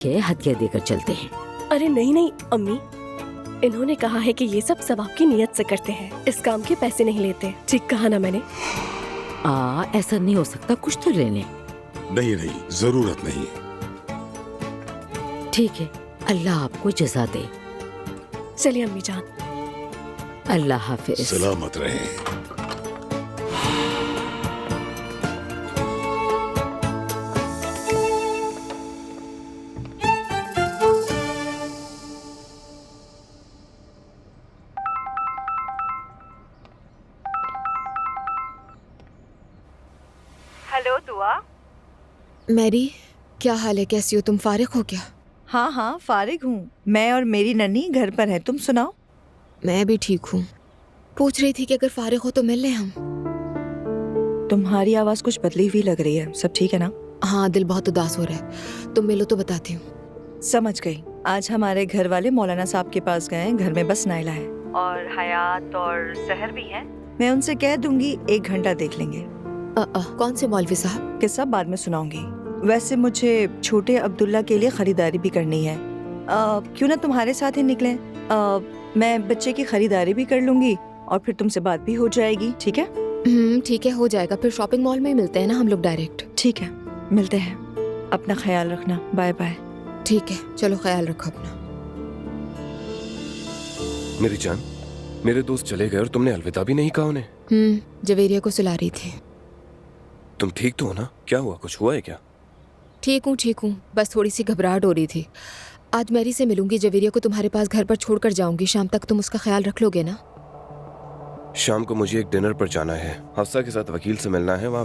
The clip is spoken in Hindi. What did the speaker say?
के हथिया देकर चलते हैं। अरे नहीं नहीं अम्मी, इन्होंने कहा है कि ये सब आपकी नीयत से करते हैं, इस काम के पैसे नहीं लेते। ठीक कहा ना मैंने? ऐसा नहीं हो सकता, कुछ तो लेने। नहीं नहीं, जरूरत नहीं। ठीक है, अल्लाह आपको जज़ा दे। चलिए अम्मी जान। अल्लाह हाफिज। सलामत रहे। हेलो दुआ। मैरी, क्या हाल है? कैसी हो तुम? फारिग हो क्या? हाँ हाँ फारिग हूँ। मैं और मेरी नन्नी घर पर है, तुम सुनाओ। मैं भी ठीक हूँ। पूछ रही थी कि अगर फारिग हो तो मिल लें हम। तुम्हारी आवाज़ कुछ बदली हुई लग रही है, सब ठीक है ना? हाँ, दिल बहुत उदास हो रहा है। तुम मिलो तो बताती हूँ। समझ गई। आज हमारे घर वाले मौलाना साहब के पास गए हैं, घर में बस नाइला है और हयात और सहर भी है। मैं उनसे कह दूंगी 1 घंटा देख लेंगे। कौन से मौलवी साहब? किस्सा बाद में सुनाऊंगी। वैसे मुझे छोटे अब्दुल्ला के लिए खरीदारी भी करनी है। क्यों ना तुम्हारे साथ ही निकलें? मैं बच्चे की खरीदारी भी कर लूंगी और फिर तुमसे बात भी हो जाएगी। ठीक है? ठीक है, हो जाएगा। फिर शॉपिंग मॉल में ही मिलते हैं ना हम लोग डायरेक्ट। ठीक है, मिलते हैं। अपना ख्याल रखना। Bye bye. ठीक है, चलो ख्याल रखो अपना। मेरी जान, मेरे दोस्त चले गए और तुमने अलविदा भी नहीं कहा उन्हें। जवेरिया को सुला रही थी। तुम ठीक तो हो ना? क्या हुआ, कुछ हुआ है क्या? ठीक हूँ, बस थोड़ी सी घबराहट हो रही थी। आज मैरी से मिलूंगी, जवेरिया को तुम्हारे पास घर पर छोड़कर जाऊंगी। शाम तक तुम उसका ख्याल रख लोगे ना? शाम को मुझे एक डिनर पर जाना है, हफ्सा के साथ वकील से मिलना है, वहाँ